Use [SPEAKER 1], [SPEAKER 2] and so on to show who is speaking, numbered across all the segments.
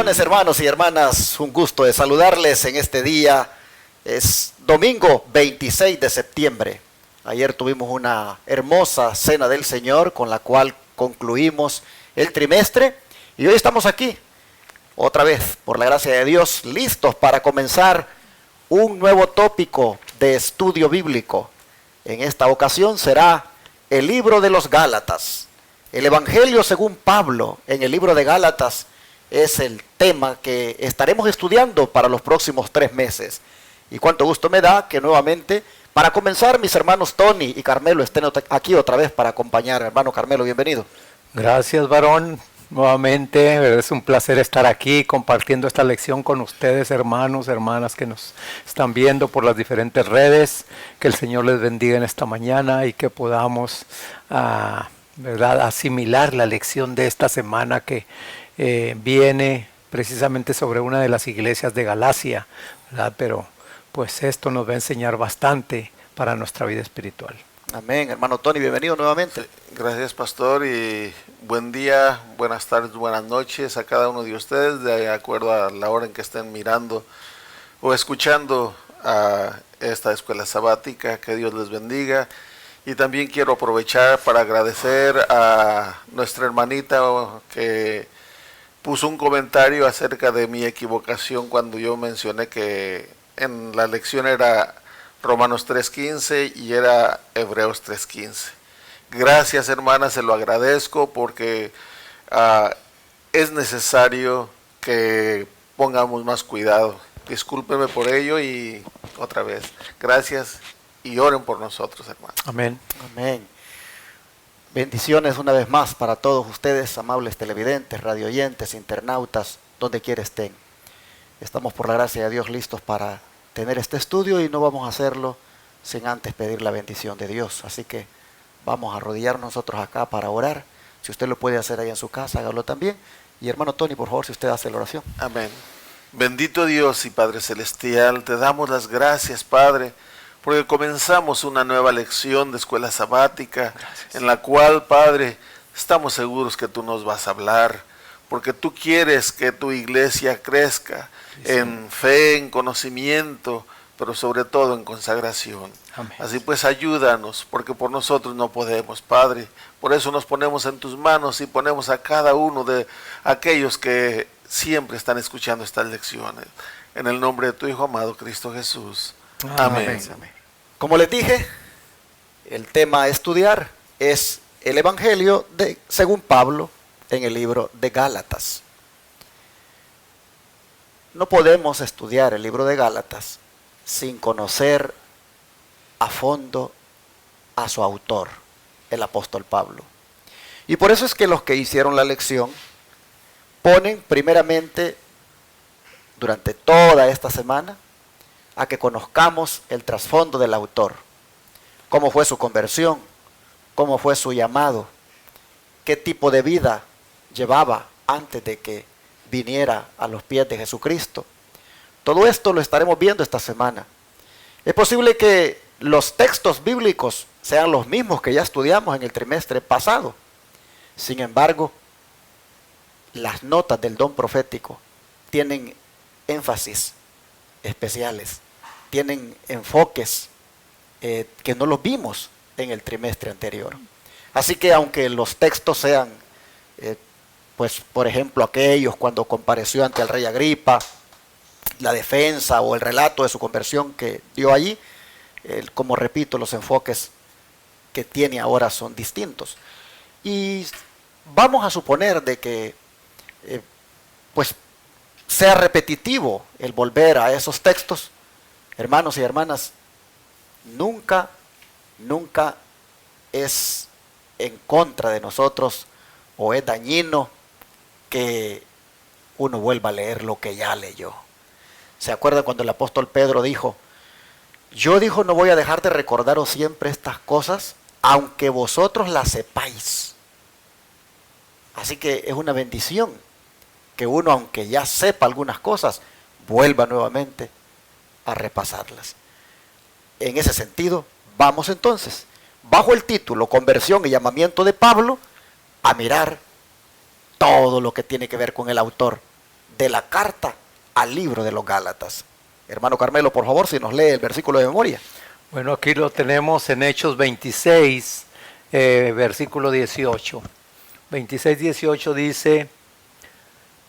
[SPEAKER 1] Bendiciones, hermanos y hermanas, un gusto de saludarles en este día. Es domingo 26 de septiembre. Ayer tuvimos una hermosa cena del Señor con la cual concluimos el trimestre y hoy estamos aquí, otra vez, por la gracia de Dios, listos para comenzar un nuevo tópico de estudio bíblico. En esta ocasión será el libro de los Gálatas. El Evangelio según Pablo en el libro de Gálatas es el tema que estaremos estudiando para los próximos 3 meses. Y cuánto gusto me da que nuevamente, para comenzar, mis hermanos Tony y Carmelo estén aquí otra vez para acompañar. Hermano Carmelo, bienvenido.
[SPEAKER 2] Gracias, varón. Nuevamente, es un placer estar aquí compartiendo esta lección con ustedes, hermanos, hermanas que nos están viendo por las diferentes redes. Que el Señor les bendiga en esta mañana y que podamos asimilar la lección de esta semana que viene precisamente sobre una de las iglesias de Galacia, ¿verdad? Pero pues esto nos va a enseñar bastante para nuestra vida espiritual.
[SPEAKER 1] Amén. Hermano Tony, bienvenido nuevamente.
[SPEAKER 3] Sí, gracias, pastor, y buen día, buenas tardes, buenas noches a cada uno de ustedes, de acuerdo a la hora en que estén mirando o escuchando a esta escuela sabática. Que Dios les bendiga. Y también quiero aprovechar para agradecer a nuestra hermanita que puso un comentario acerca de mi equivocación cuando yo mencioné que en la lección era Romanos 3:15 y era Hebreos 3:15. Gracias, hermana, se lo agradezco porque es necesario que pongamos más cuidado. Discúlpeme por ello y otra vez, gracias y oren por nosotros, hermano.
[SPEAKER 2] Amén.
[SPEAKER 1] Amén. Bendiciones una vez más para todos ustedes, amables televidentes, radioyentes, internautas, donde quiera estén. Estamos por la gracia de Dios listos para tener este estudio y no vamos a hacerlo sin antes pedir la bendición de Dios. Así que vamos a arrodillar nosotros acá para orar. Si usted lo puede hacer ahí en su casa, hágalo también. Y hermano Tony, por favor, si usted hace la oración.
[SPEAKER 3] Amén. Bendito Dios y Padre Celestial, te damos las gracias, Padre, porque comenzamos una nueva lección de escuela sabática. Gracias. En la cual, Padre, estamos seguros que tú nos vas a hablar, porque tú quieres que tu iglesia crezca en fe, en conocimiento, pero sobre todo en consagración. Amén. Así pues, ayúdanos, porque por nosotros no podemos, Padre. Por eso nos ponemos en tus manos y ponemos a cada uno de aquellos que siempre están escuchando estas lecciones. En el nombre de tu Hijo amado, Cristo Jesús. Amén.
[SPEAKER 1] Amén. Como les dije, el tema a estudiar es el Evangelio según Pablo en el libro de Gálatas. No podemos estudiar el libro de Gálatas sin conocer a fondo a su autor, el apóstol Pablo. Y por eso es que los que hicieron la lección ponen primeramente durante toda esta semana a que conozcamos el trasfondo del autor, cómo fue su conversión, cómo fue su llamado, qué tipo de vida llevaba antes de que viniera a los pies de Jesucristo. Todo esto lo estaremos viendo esta semana. Es posible que los textos bíblicos sean los mismos que ya estudiamos en el trimestre pasado. Sin embargo, las notas del don profético tienen énfasis especiales, tienen enfoques que no los vimos en el trimestre anterior. Así que aunque los textos sean, pues por ejemplo aquellos cuando compareció ante el rey Agripa, la defensa o el relato de su conversión que dio allí, como repito, los enfoques que tiene ahora son distintos. Y vamos a suponer de que pues sea repetitivo el volver a esos textos. Hermanos y hermanas, nunca es en contra de nosotros o es dañino que uno vuelva a leer lo que ya leyó. ¿Se acuerdan cuando el apóstol Pedro dijo, yo no voy a dejar de recordaros siempre estas cosas, aunque vosotros las sepáis? Así que es una bendición que uno, aunque ya sepa algunas cosas, vuelva nuevamente a repasarlas. En ese sentido, vamos entonces, bajo el título Conversión y llamamiento de Pablo, a mirar todo lo que tiene que ver con el autor de la carta al libro de los Gálatas. Hermano Carmelo, por favor, si nos lee el versículo de memoria.
[SPEAKER 2] Bueno, aquí lo tenemos en Hechos 26, versículo 18. 26, 18 dice: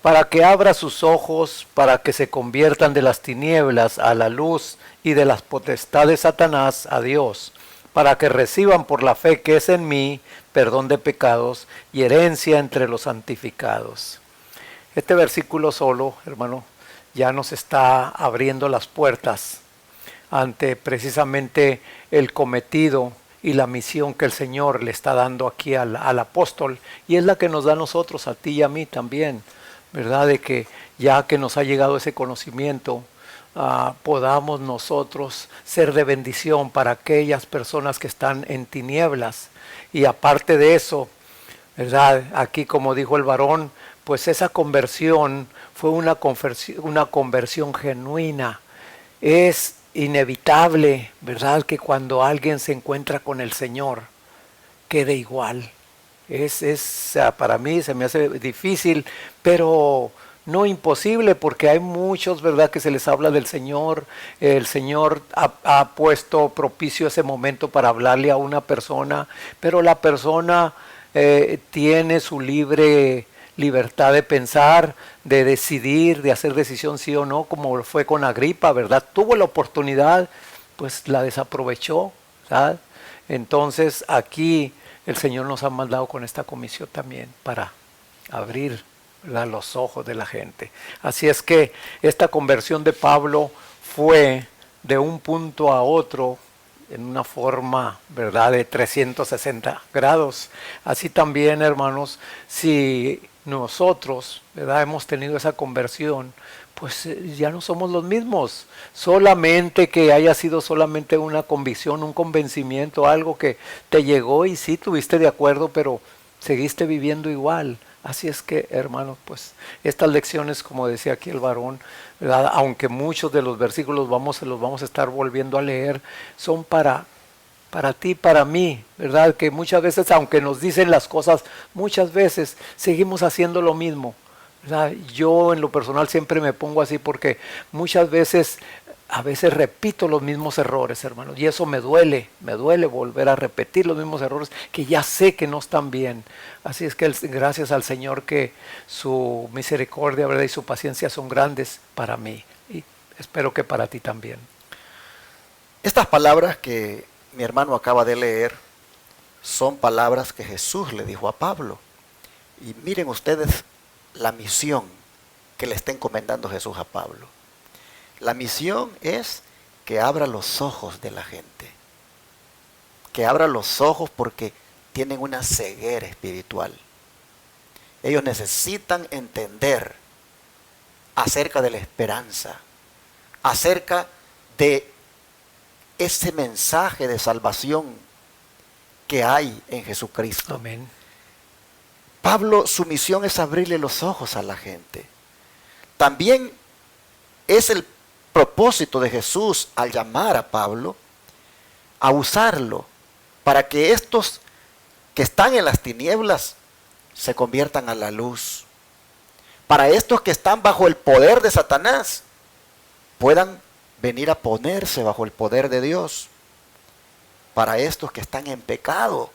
[SPEAKER 2] para que abra sus ojos, para que se conviertan de las tinieblas a la luz y de las potestades de Satanás a Dios, para que reciban por la fe que es en mí perdón de pecados y herencia entre los santificados. Este versículo solo, hermano, ya nos está abriendo las puertas ante precisamente el cometido y la misión que el Señor le está dando aquí al apóstol, y es la que nos da a nosotros, a ti y a mí también, ¿verdad? De que ya que nos ha llegado ese conocimiento, podamos nosotros ser de bendición para aquellas personas que están en tinieblas. Y aparte de eso, ¿verdad? Aquí, como dijo el varón, pues esa conversión fue una conversión genuina. Es inevitable, ¿verdad?, que cuando alguien se encuentra con el Señor, quede igual. Para mí se me hace difícil, pero no imposible, porque hay muchos, ¿verdad?, que se les habla del Señor. El Señor ha puesto propicio ese momento para hablarle a una persona, pero la persona tiene su libertad de pensar, de decidir, de hacer decisión sí o no, como fue con Agripa, ¿verdad? Tuvo la oportunidad, pues la desaprovechó, ¿sabes? Entonces aquí el Señor nos ha mandado con esta comisión también para abrir, ¿verdad?, los ojos de la gente. Así es que esta conversión de Pablo fue de un punto a otro en una forma, ¿verdad?, de 360 grados. Así también, hermanos, si nosotros, ¿verdad?, hemos tenido esa conversión, pues ya no somos los mismos. Solamente que haya sido solamente una convicción, un convencimiento, algo que te llegó y sí tuviste de acuerdo, pero seguiste viviendo igual. Así es que, hermanos, pues estas lecciones, como decía aquí el varón, ¿verdad?, aunque muchos de los versículos los vamos a estar volviendo a leer, son para ti, para mí, ¿verdad? Que muchas veces, aunque nos dicen las cosas, muchas veces seguimos haciendo lo mismo, ¿verdad? Yo en lo personal siempre me pongo así porque muchas veces, a veces repito los mismos errores, hermanos, y eso me duele volver a repetir los mismos errores que ya sé que no están bien. Así es que gracias al Señor que su misericordia, ¿verdad?, y su paciencia son grandes para mí, y espero que para ti también.
[SPEAKER 1] Estas palabras que mi hermano acaba de leer son palabras que Jesús le dijo a Pablo. Y miren ustedes la misión que le está encomendando Jesús a Pablo. La misión es que abra los ojos de la gente. Que abra los ojos porque tienen una ceguera espiritual. Ellos necesitan entender acerca de la esperanza, acerca de ese mensaje de salvación que hay en Jesucristo.
[SPEAKER 2] Amén.
[SPEAKER 1] Pablo, su misión es abrirle los ojos a la gente. También es el propósito de Jesús al llamar a Pablo a usarlo para que estos que están en las tinieblas se conviertan a la luz. Para estos que están bajo el poder de Satanás puedan venir a ponerse bajo el poder de Dios. Para estos que están en pecado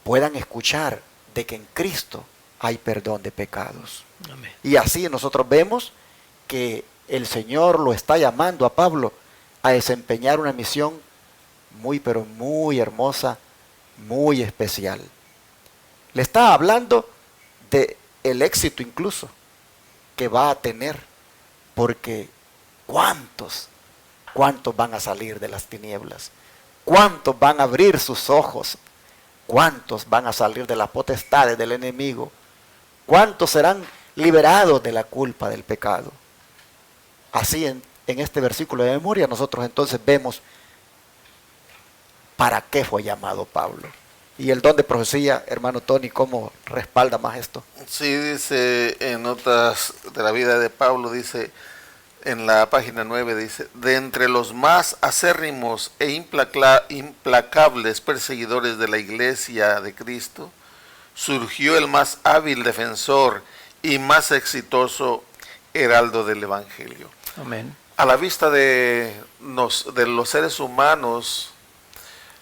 [SPEAKER 1] puedan escuchar de que en Cristo hay perdón de pecados.
[SPEAKER 2] Amén.
[SPEAKER 1] Y así nosotros vemos que el Señor lo está llamando a Pablo a desempeñar una misión muy, pero muy hermosa, muy especial. Le está hablando de el éxito incluso que va a tener, porque ¿cuántos van a salir de las tinieblas? ¿Cuántos van a abrir sus ojos? ¿Cuántos van a salir de las potestades del enemigo? ¿Cuántos serán liberados de la culpa del pecado? Así en este versículo de memoria nosotros entonces vemos para qué fue llamado Pablo. Y el don de profecía, hermano Tony, ¿cómo respalda más esto?
[SPEAKER 3] Sí, dice en notas de la vida de Pablo, dice en la página 9, dice: de entre los más acérrimos e implacables perseguidores de la iglesia de Cristo, surgió el más hábil defensor y más exitoso heraldo del Evangelio.
[SPEAKER 2] Amén.
[SPEAKER 3] A la vista de los seres humanos,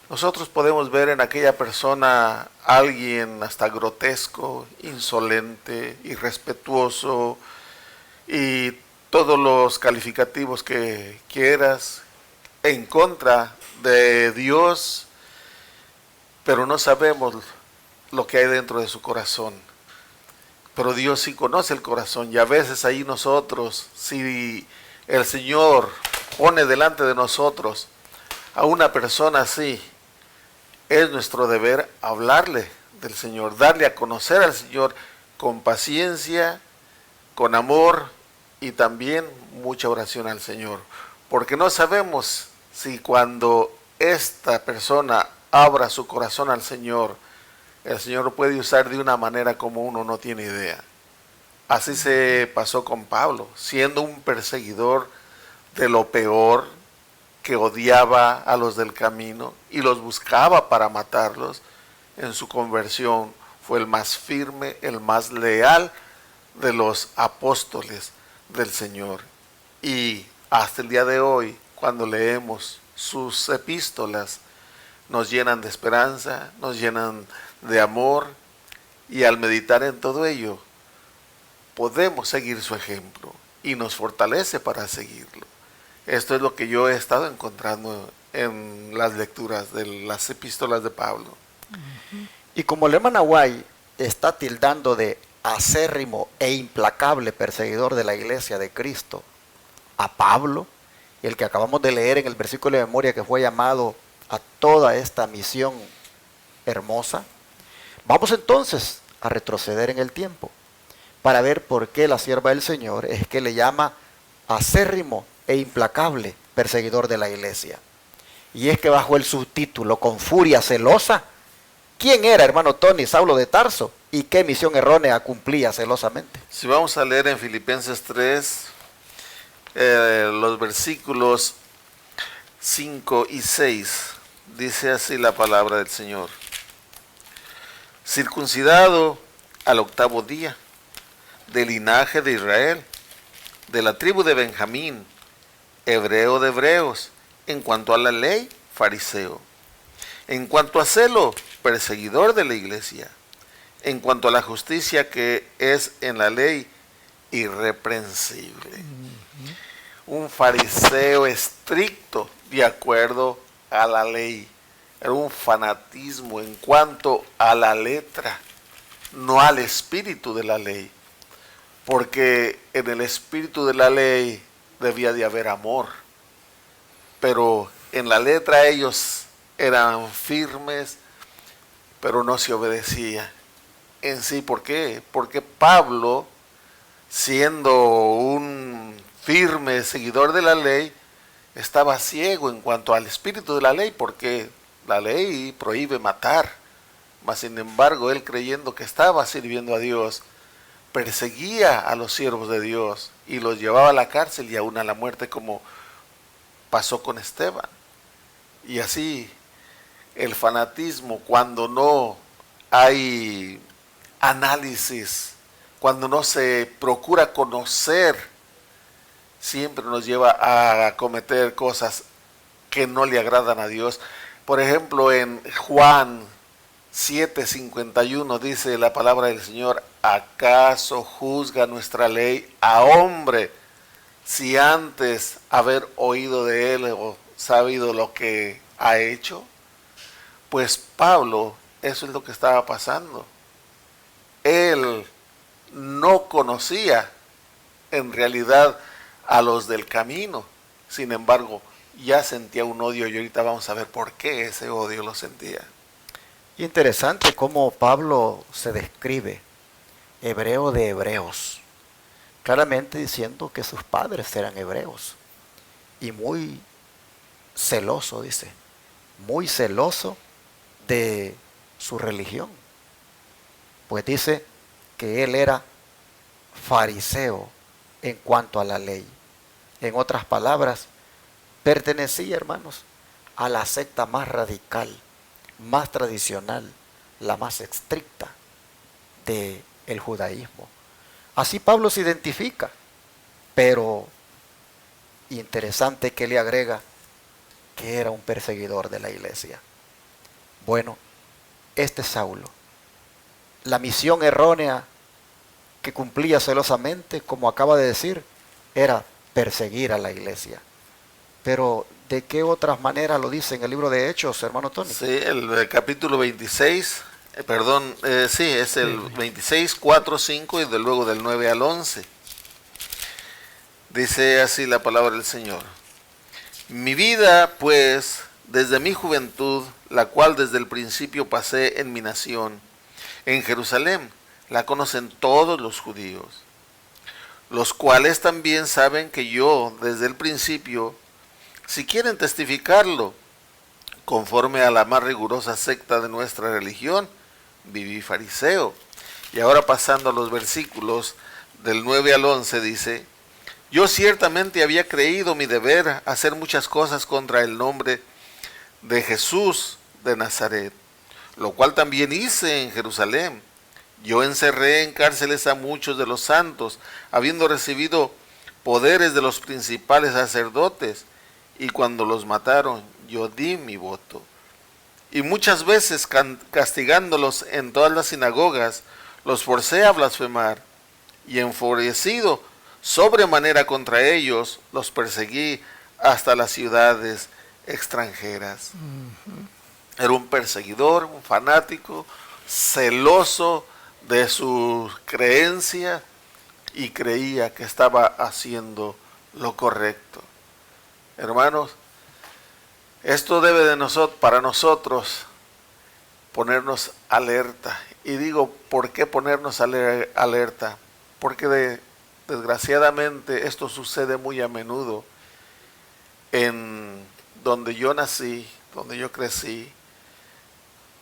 [SPEAKER 3] nosotros podemos ver en aquella persona alguien hasta grotesco, insolente, irrespetuoso y todos los calificativos que quieras en contra de Dios, pero no sabemos lo que hay dentro de su corazón. Pero Dios sí conoce el corazón, y a veces ahí nosotros, si el Señor pone delante de nosotros a una persona así, es nuestro deber hablarle del Señor, darle a conocer al Señor con paciencia, con amor y también mucha oración al Señor. Porque no sabemos si cuando esta persona abra su corazón al Señor, el Señor lo puede usar de una manera como uno no tiene idea. Así se pasó con Pablo, siendo un perseguidor de lo peor, que odiaba a los del camino y los buscaba para matarlos. En su conversión fue el más firme, el más leal de los apóstoles del Señor. Y hasta el día de hoy, cuando leemos sus epístolas, nos llenan de esperanza, nos llenan de amor, y al meditar en todo ello, podemos seguir su ejemplo y nos fortalece para seguirlo. Esto es lo que yo he estado encontrando en las lecturas de las epístolas de Pablo.
[SPEAKER 1] Y como el hermano Aguay está tildando de acérrimo e implacable perseguidor de la iglesia de Cristo a Pablo, el que acabamos de leer en el versículo de memoria, que fue llamado a toda esta misión hermosa, vamos entonces a retroceder en el tiempo para ver por qué la sierva del Señor es que le llama acérrimo e implacable perseguidor de la iglesia. Y es que bajo el subtítulo con furia celosa, ¿quién era, hermano Tony, Saulo de Tarso? ¿Y qué misión errónea cumplía celosamente?
[SPEAKER 3] Si vamos a leer en Filipenses 3, los versículos 5 y 6, dice así la palabra del Señor. Circuncidado al 8º día, del linaje de Israel, de la tribu de Benjamín, hebreo de hebreos, en cuanto a la ley, fariseo, en cuanto a celo, perseguidor de la iglesia, en cuanto a la justicia que es en la ley, irreprensible. Un fariseo estricto de acuerdo a la ley. Era un fanatismo en cuanto a la letra, no al espíritu de la ley. Porque en el espíritu de la ley debía de haber amor. Pero en la letra ellos eran firmes, pero no se obedecía. En sí, ¿por qué? Porque Pablo, siendo un firme seguidor de la ley, estaba ciego en cuanto al espíritu de la ley, porque la ley prohíbe matar. Mas sin embargo, él, creyendo que estaba sirviendo a Dios, perseguía a los siervos de Dios y los llevaba a la cárcel y aún a la muerte, como pasó con Esteban. Y así el fanatismo, cuando no hay análisis, cuando no se procura conocer, siempre nos lleva a cometer cosas que no le agradan a Dios. Por ejemplo, en Juan 7:51 dice la palabra del Señor: ¿acaso juzga nuestra ley a hombre, si antes haber oído de él o sabido lo que ha hecho? Pues Pablo, eso es lo que estaba pasando. Él no conocía en realidad a los del camino, sin embargo ya sentía un odio, y ahorita vamos a ver por qué ese odio lo sentía.
[SPEAKER 1] Interesante cómo Pablo se describe, hebreo de hebreos, claramente diciendo que sus padres eran hebreos, y muy celoso, dice, muy celoso de su religión, pues dice que él era fariseo en cuanto a la ley. En otras palabras, pertenecía, hermanos, a la secta más radical, más tradicional, la más estricta del judaísmo. Así Pablo se identifica, pero interesante que le agrega que era un perseguidor de la iglesia. Bueno, este Saulo, la misión errónea que cumplía celosamente, como acaba de decir, era perseguir a la iglesia. Pero, ¿de qué otras maneras lo dice en el libro de Hechos, hermano Tony?
[SPEAKER 3] Sí, el capítulo 26, sí, es el 26, 4, 5 y luego del 9 al 11. Dice así la palabra del Señor. Mi vida, pues, desde mi juventud, la cual desde el principio pasé en mi nación, en Jerusalén, la conocen todos los judíos, los cuales también saben que yo, desde el principio, si quieren testificarlo, conforme a la más rigurosa secta de nuestra religión, viví fariseo. Y ahora pasando a los versículos del 9 al 11 dice, yo ciertamente había creído mi deber hacer muchas cosas contra el nombre de Jesús de Nazaret, lo cual también hice en Jerusalén. Yo encerré en cárceles a muchos de los santos, habiendo recibido poderes de los principales sacerdotes, y cuando los mataron, yo di mi voto. Y muchas veces castigándolos en todas las sinagogas, los forcé a blasfemar, y enfurecido sobremanera contra ellos, los perseguí hasta las ciudades extranjeras. Era un perseguidor, un fanático, celoso de su creencia y creía que estaba haciendo lo correcto. Hermanos, esto debe de para nosotros ponernos alerta. Y digo, ¿por qué ponernos alerta? Porque desgraciadamente esto sucede muy a menudo en donde yo nací, donde yo crecí.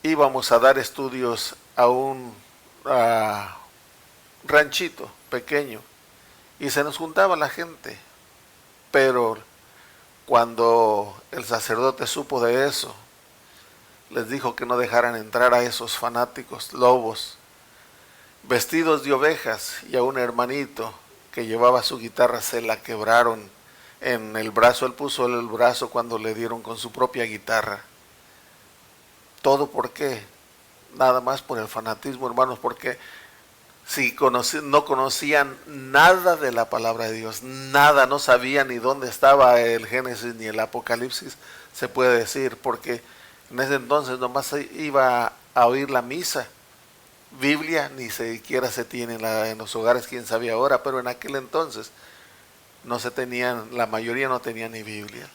[SPEAKER 3] Íbamos a dar estudios a un ranchito pequeño y se nos juntaba la gente, pero cuando el sacerdote supo de eso, les dijo que no dejaran entrar a esos fanáticos lobos vestidos de ovejas, y a un hermanito que llevaba su guitarra se la quebraron en el brazo. Él puso el brazo cuando le dieron con su propia guitarra. ¿Todo por qué? Nada más por el fanatismo, hermanos, porque si no conocían nada de la palabra de Dios, nada, no sabían ni dónde estaba el Génesis ni el Apocalipsis, se puede decir, porque en ese entonces nomás iba a oír la misa. Biblia ni siquiera se tiene en los hogares, quién sabe ahora, pero en aquel entonces no se tenían, la mayoría no tenía ni Biblia.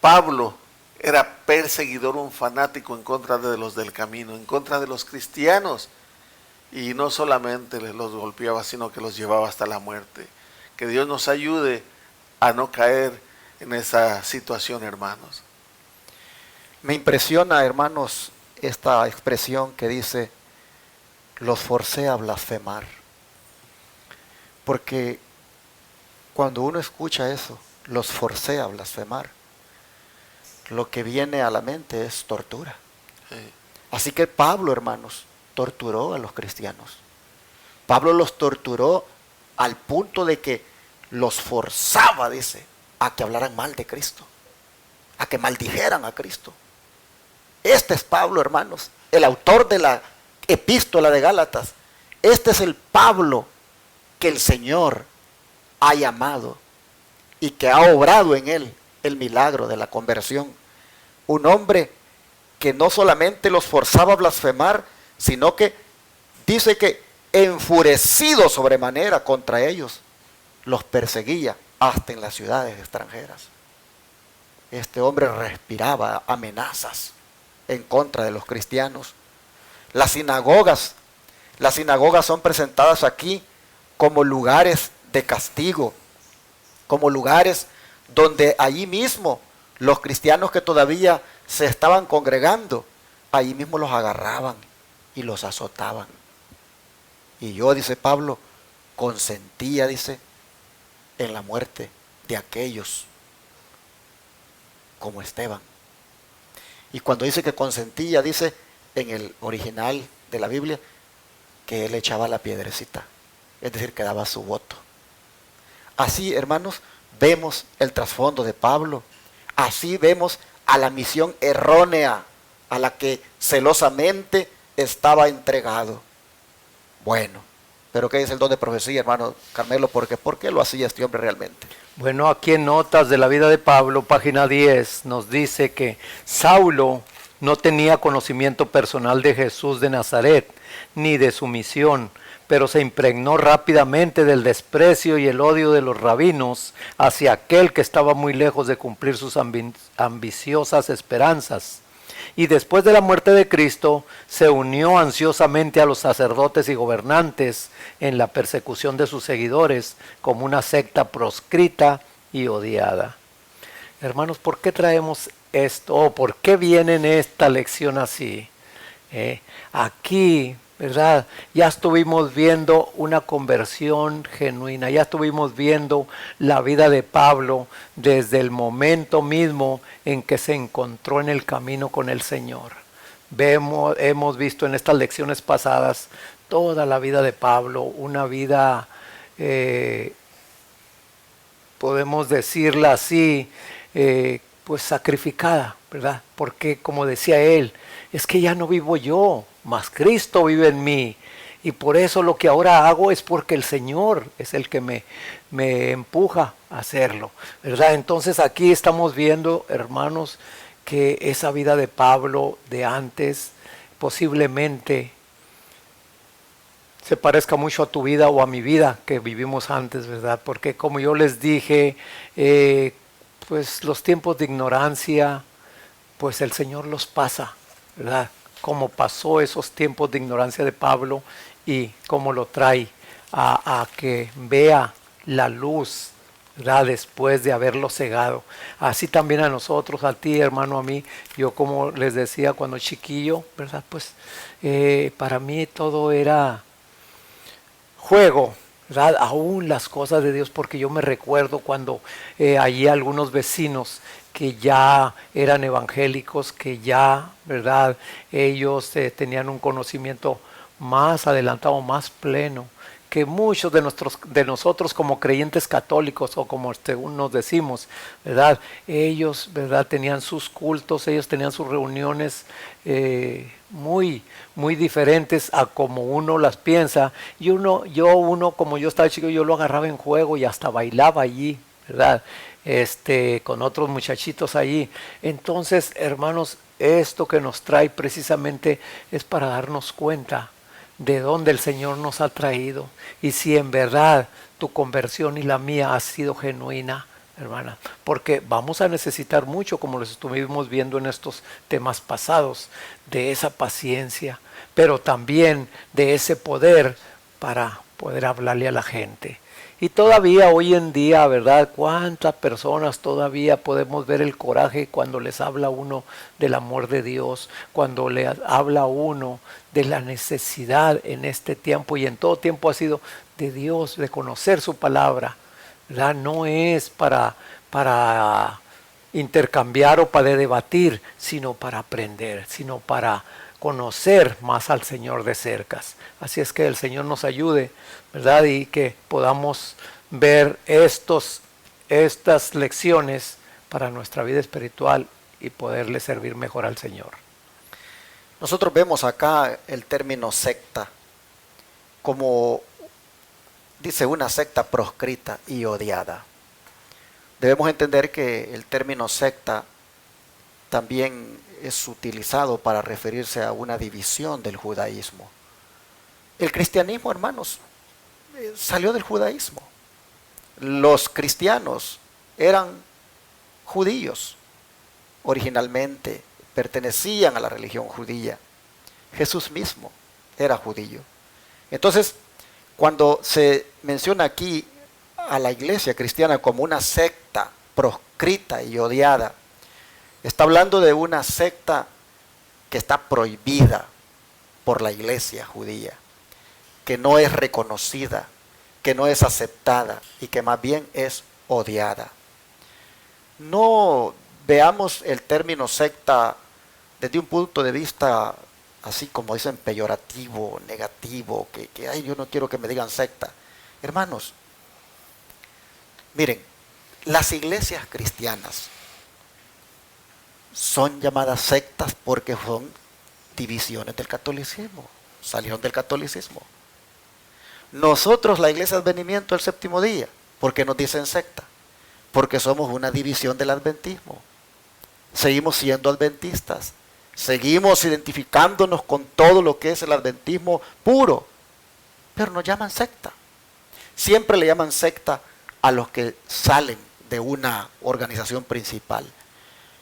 [SPEAKER 3] Pablo era perseguidor, un fanático en contra de los del camino, en contra de los cristianos, y no solamente los golpeaba, sino que los llevaba hasta la muerte. Que Dios nos ayude a no caer en esa situación, hermanos.
[SPEAKER 1] Me impresiona, hermanos, esta expresión que dice, los forcé a blasfemar. Porque cuando uno escucha eso, los forcé a blasfemar, lo que viene a la mente es tortura.
[SPEAKER 3] Sí.
[SPEAKER 1] Así que Pablo, hermanos, torturó a los cristianos. Pablo los torturó al punto de que los forzaba, dice, a que hablaran mal de Cristo, a que maldijeran a Cristo. Este es Pablo, hermanos, el autor de la epístola de Gálatas. Este es el Pablo que el Señor ha llamado y que ha obrado en él el milagro de la conversión. Un hombre que no solamente los forzaba a blasfemar, sino que dice que enfurecido sobremanera contra ellos, los perseguía hasta en las ciudades extranjeras. Este hombre respiraba amenazas en contra de los cristianos. Las sinagogas son presentadas aquí como lugares de castigo, como lugares donde allí mismo los cristianos que todavía se estaban congregando, allí mismo los agarraban y los azotaban. Y yo, dice Pablo, consentía, dice, en la muerte de aquellos como Esteban. Y cuando dice que consentía, dice en el original de la Biblia que él echaba la piedrecita. es decir, que daba su voto. Así, hermanos, vemos el trasfondo de Pablo. Así vemos a la misión errónea a la que celosamente estaba entregado. Bueno, pero ¿qué dice el don de profecía, hermano Carmelo? ¿Por qué lo hacía este hombre realmente?
[SPEAKER 2] Bueno, aquí en Notas de la vida de Pablo, página 10, nos dice que Saulo no tenía conocimiento personal de Jesús de Nazaret, ni de su misión, pero se impregnó rápidamente del desprecio y el odio de los rabinos hacia aquel que estaba muy lejos de cumplir sus ambiciosas esperanzas. Y después de la muerte de Cristo, se unió ansiosamente a los sacerdotes y gobernantes en la persecución de sus seguidores como una secta proscrita y odiada. Hermanos, ¿por qué traemos esto? ¿Por qué viene en esta lección así? Aquí, ¿verdad? Ya estuvimos viendo una conversión genuina, ya estuvimos viendo la vida de Pablo desde el momento mismo en que se encontró en el camino con el Señor. Hemos visto en estas lecciones pasadas toda la vida de Pablo, una vida, podemos decirla así, pues sacrificada, ¿verdad? Porque como decía él, es que ya no vivo yo, mas Cristo vive en mí. Y por eso lo que ahora hago es porque el Señor es el que me empuja a hacerlo, ¿verdad? Entonces aquí estamos viendo, hermanos, que esa vida de Pablo de antes posiblemente se parezca mucho a tu vida o a mi vida que vivimos antes, ¿verdad? Porque como yo les dije, pues los tiempos de ignorancia, pues el Señor los pasa, ¿verdad? Como pasó esos tiempos de ignorancia de Pablo y cómo lo trae a que vea la luz, ¿verdad? Después de haberlo cegado. Así también a nosotros, a ti, hermano, a mí, yo como les decía cuando chiquillo, ¿verdad? Pues para mí todo era juego, ¿verdad? Aún las cosas de Dios, porque yo me recuerdo cuando allí algunos vecinos que ya eran evangélicos, que ya, ¿verdad? Ellos tenían un conocimiento más adelantado, más pleno, que muchos de nosotros como creyentes católicos, o como según nos decimos, ¿verdad? Ellos, ¿verdad? Tenían sus cultos, ellos tenían sus reuniones muy diferentes a como uno las piensa. Y uno, como yo estaba chico, yo lo agarraba en juego y hasta bailaba allí, ¿verdad? Con otros muchachitos allí. Entonces, hermanos, esto que nos trae precisamente es para darnos cuenta de dónde el Señor nos ha traído y si en verdad tu conversión y la mía ha sido genuina, hermana, porque vamos a necesitar mucho, como lo estuvimos viendo en estos temas pasados, de esa paciencia, pero también de ese poder para poder hablarle a la gente. Y todavía hoy en día, ¿verdad? ¿Cuántas personas todavía podemos ver el coraje cuando les habla uno del amor de Dios, cuando le habla uno de la necesidad en este tiempo y en todo tiempo ha sido de Dios, de conocer su palabra, ¿verdad? No es para intercambiar o para debatir, sino para aprender, sino para conocer más al Señor de cercas. Así es que el Señor nos ayude, ¿verdad? Y que podamos ver estas lecciones para nuestra vida espiritual y poderle servir mejor al Señor.
[SPEAKER 1] Nosotros vemos acá el término secta como, dice, una secta proscrita y odiada. Debemos entender que el término secta también es utilizado para referirse a una división del judaísmo. El cristianismo, hermanos, salió del judaísmo. Los cristianos eran judíos originalmente, pertenecían a la religión judía. Jesús mismo era judío. Entonces, cuando se menciona aquí a la iglesia cristiana como una secta proscrita y odiada, está hablando de una secta que está prohibida por la iglesia judía, que no es reconocida, que no es aceptada y que más bien es odiada. No veamos el término secta desde un punto de vista así como dicen peyorativo, negativo, que ay, yo no quiero que me digan secta. Hermanos, miren, las iglesias cristianas son llamadas sectas porque son divisiones del catolicismo, salieron del catolicismo. Nosotros, la iglesia Advenimiento del Séptimo Día, ¿por qué nos dicen secta? Porque somos una división del adventismo. Seguimos siendo adventistas, seguimos identificándonos con todo lo que es el adventismo puro, pero nos llaman secta. Siempre le llaman secta a los que salen de una organización principal.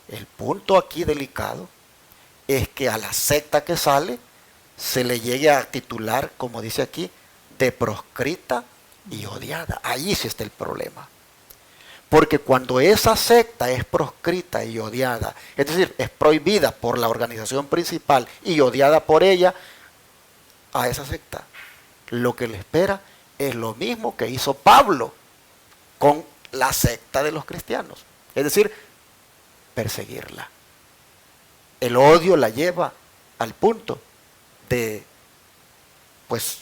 [SPEAKER 1] El punto aquí delicado es que a la secta que sale se le llegue a titular, como dice aquí, de proscrita y odiada. Ahí sí está el problema. Porque cuando esa secta es proscrita y odiada, es decir, es prohibida por la organización principal y odiada por ella, a esa secta lo que le espera es lo mismo que hizo Pablo con la secta de los cristianos. Es decir, perseguirla. El odio la lleva al punto de, pues,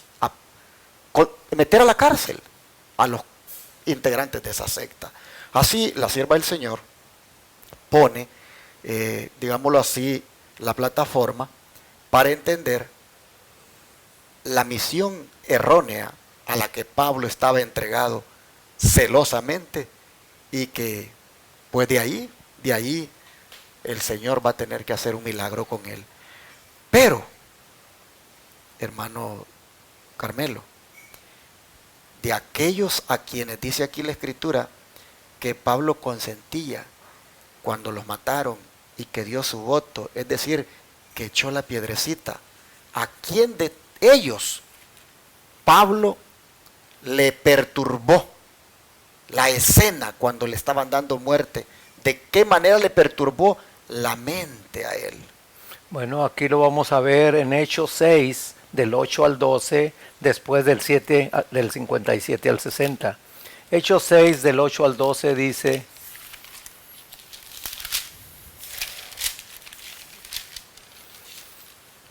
[SPEAKER 1] meter a la cárcel a los integrantes de esa secta. Así, la sierva del Señor pone, digámoslo así, la plataforma para entender la misión errónea a la que Pablo estaba entregado celosamente y que, pues de ahí, el Señor va a tener que hacer un milagro con él. Pero, hermano Carmelo, de aquellos a quienes dice aquí la Escritura que Pablo consentía cuando los mataron y que dio su voto, es decir, que echó la piedrecita, ¿a quién de ellos Pablo le perturbó la escena cuando le estaban dando muerte? ¿De qué manera le perturbó la mente a él?
[SPEAKER 2] Bueno, aquí lo vamos a ver en Hechos 6, del 8 al 12, después del 57 al 60. Hechos 6, del 8 al 12 dice: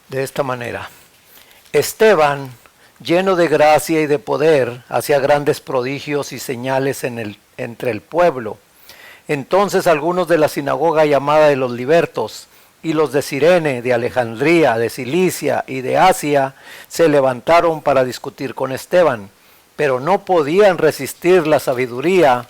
[SPEAKER 2] de esta manera: Esteban, lleno de gracia y de poder, hacía grandes prodigios y señales entre el pueblo. Entonces algunos de la sinagoga llamada de los libertos y los de Cirene, de Alejandría, de Cilicia y de Asia se levantaron para discutir con Esteban, pero no podían resistir la sabiduría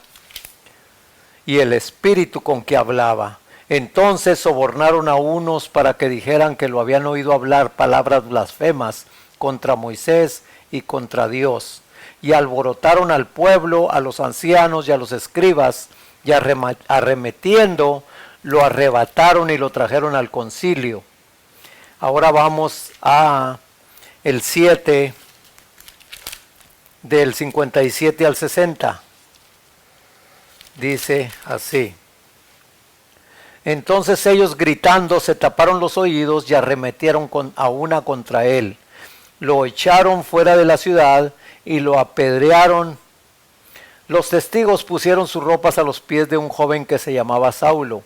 [SPEAKER 2] y el espíritu con que hablaba. Entonces sobornaron a unos para que dijeran que lo habían oído hablar palabras blasfemas contra Moisés y contra Dios, y alborotaron al pueblo, a los ancianos y a los escribas, y arremetiendo, lo arrebataron y lo trajeron al concilio. Ahora vamos a el 7, del 57 al 60. Dice así: Entonces ellos gritando se taparon los oídos y arremetieron a una contra él. Lo echaron fuera de la ciudad y lo apedrearon. Los testigos pusieron sus ropas a los pies de un joven que se llamaba Saulo.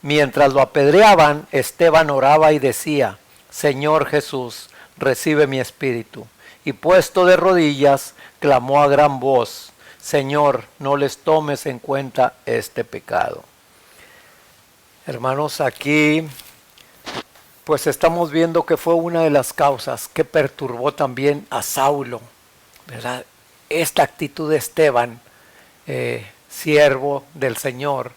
[SPEAKER 2] Mientras lo apedreaban, Esteban oraba y decía: Señor Jesús, recibe mi espíritu. Y puesto de rodillas, clamó a gran voz: Señor, no les tomes en cuenta este pecado. Hermanos, aquí pues estamos viendo que fue una de las causas que perturbó también a Saulo, ¿verdad? Esta actitud de Esteban, siervo del Señor,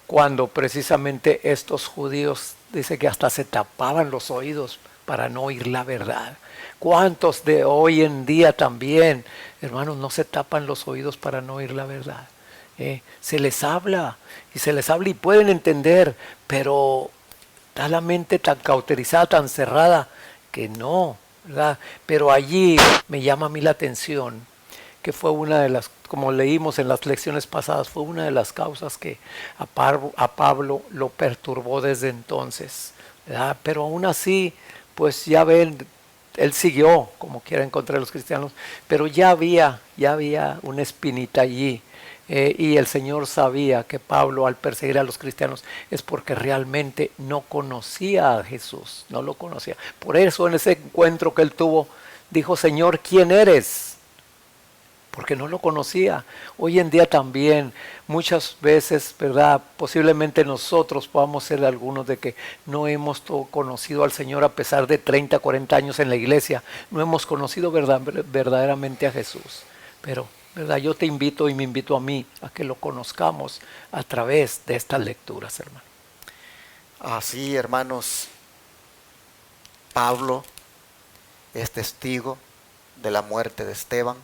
[SPEAKER 2] cuando precisamente estos judíos, dice que hasta se tapaban los oídos para no oír la verdad. ¿Cuántos de hoy en día también, hermanos, no se tapan los oídos para no oír la verdad? Se les habla y pueden entender, pero está la mente tan cauterizada, tan cerrada, que no, ¿verdad? Pero allí me llama a mí la atención que fue una de las, como leímos en las lecciones pasadas, fue una de las causas que a Pablo lo perturbó desde entonces, ¿verdad? Pero aún así, pues ya ven, él siguió como quiera en contra de los cristianos, pero ya había una espinita allí. Y el Señor sabía que Pablo, al perseguir a los cristianos, es porque realmente no conocía a Jesús, no lo conocía. Por eso en ese encuentro que él tuvo, dijo: Señor, ¿quién eres? porque no lo conocía. Hoy en día también, muchas veces, ¿verdad? Posiblemente nosotros podamos ser algunos de que no hemos conocido al Señor a pesar de 30, 40 años en la iglesia. No hemos conocido verdaderamente a Jesús. Pero, ¿verdad? Yo te invito y me invito a mí a que lo conozcamos a través de estas lecturas, hermano.
[SPEAKER 1] Así, hermanos, Pablo es testigo de la muerte de Esteban.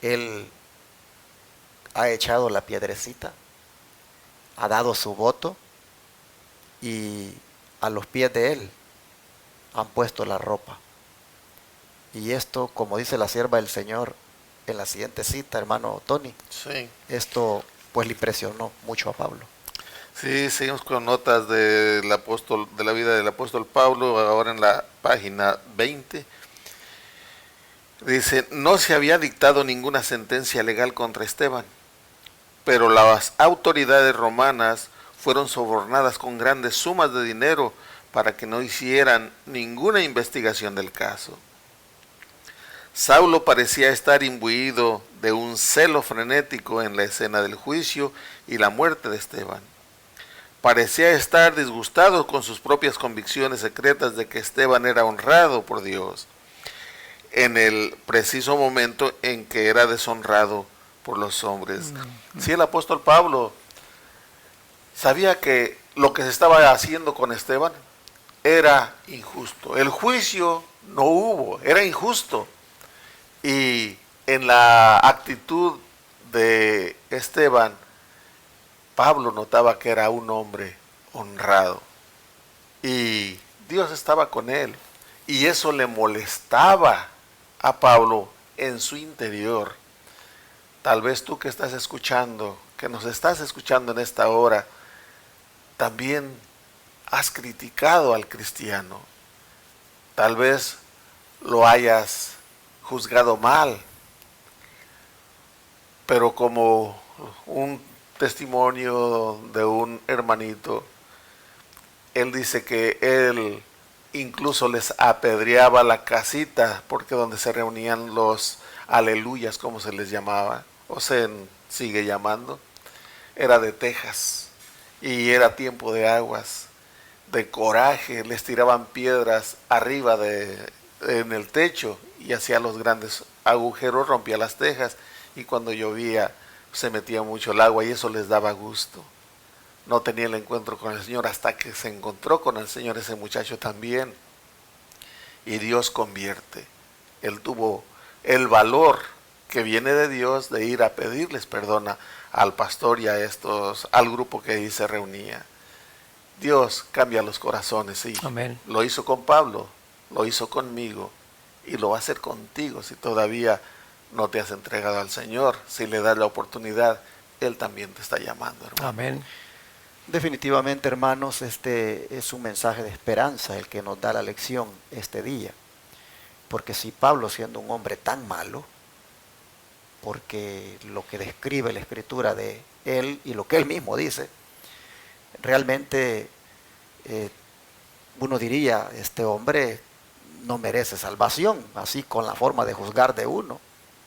[SPEAKER 1] Él ha echado la piedrecita, ha dado su voto y a los pies de él han puesto la ropa. Y esto, como dice la sierva del Señor en la siguiente cita, hermano Tony,
[SPEAKER 3] Sí.
[SPEAKER 1] esto pues le impresionó mucho a Pablo.
[SPEAKER 3] Sí, seguimos con notas del apóstol, de la vida del apóstol Pablo, ahora en la página 20. Dice, no se había dictado ninguna sentencia legal contra Esteban, pero las autoridades romanas fueron sobornadas con grandes sumas de dinero para que no hicieran ninguna investigación del caso. Saulo parecía estar imbuido de un celo frenético en la escena del juicio y la muerte de Esteban. Parecía estar disgustado con sus propias convicciones secretas de que Esteban era honrado por Dios, en el preciso momento en que era deshonrado por los hombres. Sí, el apóstol Pablo sabía que lo que se estaba haciendo con Esteban era injusto. El juicio no hubo, era injusto. Y en la actitud de Esteban, Pablo notaba que era un hombre honrado. Y Dios estaba con él. Y eso le molestaba a Pablo en su interior. Tal vez tú que estás escuchando, que nos estás escuchando en esta hora, también has criticado al cristiano. Tal vez lo hayas juzgado mal, pero como un testimonio de un hermanito, él dice que él incluso les apedreaba la casita, porque donde se reunían los aleluyas, como se les llamaba, o se sigue llamando, era de tejas, y era tiempo de aguas, de coraje, les tiraban piedras arriba en el techo, y hacía los grandes agujeros, rompía las tejas, y cuando llovía se metía mucho el agua, y eso les daba gusto. No tenía el encuentro con el Señor hasta que se encontró con el Señor ese muchacho también. Y Dios convierte. Él tuvo el valor que viene de Dios de ir a pedirles perdón al pastor y al grupo que ahí se reunía. Dios cambia los corazones, y
[SPEAKER 2] Amén.
[SPEAKER 3] lo hizo con Pablo, lo hizo conmigo y lo va a hacer contigo si todavía no te has entregado al Señor. Si le das la oportunidad, Él también te está llamando, hermano.
[SPEAKER 2] Amén.
[SPEAKER 1] Definitivamente, hermanos, este es un mensaje de esperanza el que nos da la lección este día. Porque si Pablo, siendo un hombre tan malo, porque lo que describe la escritura de él y lo que él mismo dice, realmente uno diría, este hombre no merece salvación, así con la forma de juzgar de uno,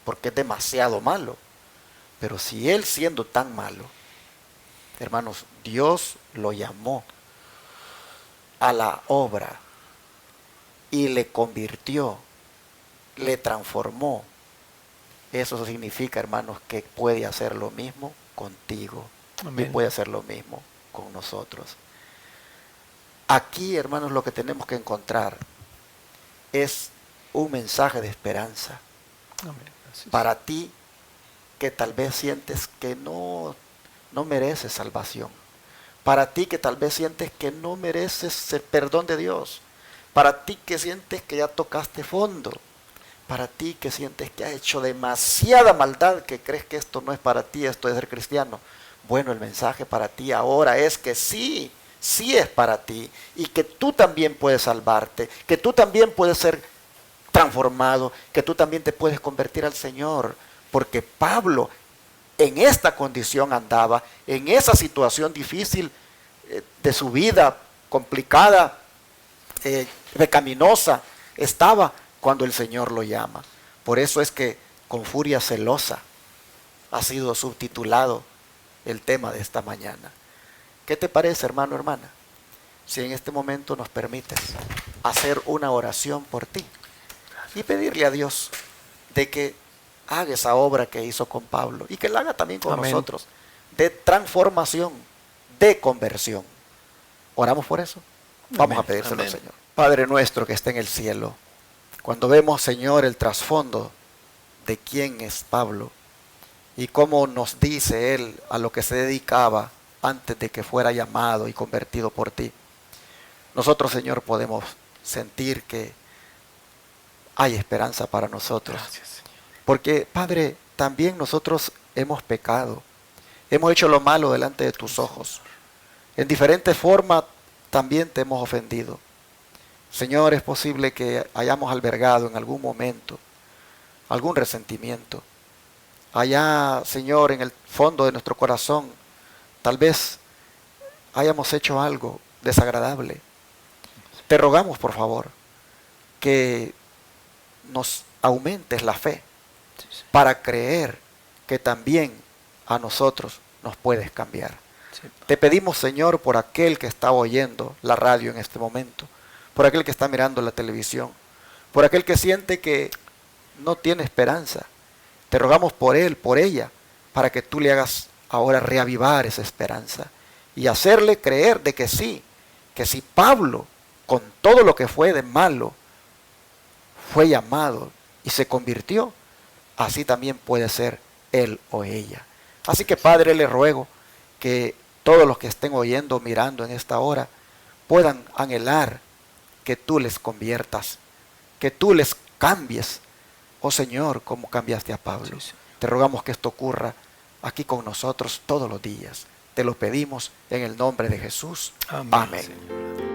[SPEAKER 1] porque es demasiado malo. Pero si él, siendo tan malo, hermanos, Dios lo llamó a la obra y le convirtió, le transformó. Eso significa, hermanos, que puede hacer lo mismo contigo. Amén. Y puede hacer lo mismo con nosotros. Aquí, hermanos, lo que tenemos que encontrar es un mensaje de esperanza. Amén. Para ti que tal vez sientes que no mereces salvación. Para ti que tal vez sientes que no mereces el perdón de Dios. Para ti que sientes que ya tocaste fondo. Para ti que sientes que has hecho demasiada maldad, que crees que esto no es para ti, esto es ser cristiano. Bueno, el mensaje para ti ahora es que sí es para ti, y que tú también puedes salvarte, que tú también puedes ser transformado, que tú también te puedes convertir al Señor, porque Pablo en esta condición andaba, en esa situación difícil de su vida, complicada, pecaminosa, estaba cuando el Señor lo llama. Por eso es que con furia celosa ha sido subtitulado el tema de esta mañana. ¿Qué te parece, hermano, hermana? Si en este momento nos permites hacer una oración por ti y pedirle a Dios de que haga esa obra que hizo con Pablo y que la haga también con nosotros, de transformación, de conversión. ¿Oramos por eso? Vamos a pedírselo al Señor. Padre nuestro que está en el cielo, cuando vemos, Señor, el trasfondo de quién es Pablo y cómo nos dice él a lo que se dedicaba antes de que fuera llamado y convertido por ti, nosotros, Señor, podemos sentir que hay esperanza para nosotros.
[SPEAKER 2] Gracias, Señor.
[SPEAKER 1] Porque, Padre, también nosotros hemos pecado, hemos hecho lo malo delante de tus ojos. En diferentes formas también te hemos ofendido. Señor, es posible que hayamos albergado en algún momento algún resentimiento. Allá, Señor, en el fondo de nuestro corazón, tal vez hayamos hecho algo desagradable. Te rogamos, por favor, que nos aumentes la fe para creer que también a nosotros nos puedes cambiar. Te pedimos, Señor, por aquel que está oyendo la radio en este momento, por aquel que está mirando la televisión, por aquel que siente que no tiene esperanza. Te rogamos por él, por ella, para que tú le hagas ahora reavivar esa esperanza y hacerle creer de que sí, que si Pablo, con todo lo que fue de malo, fue llamado y se convirtió, así también puede ser él o ella. Así que, Padre, le ruego que todos los que estén oyendo, mirando en esta hora, puedan anhelar que tú les conviertas, que tú les cambies, oh Señor, como cambiaste a Pablo. Te rogamos que esto ocurra aquí con nosotros todos los días. Te lo pedimos en el nombre de Jesús. Amén.
[SPEAKER 2] Señor.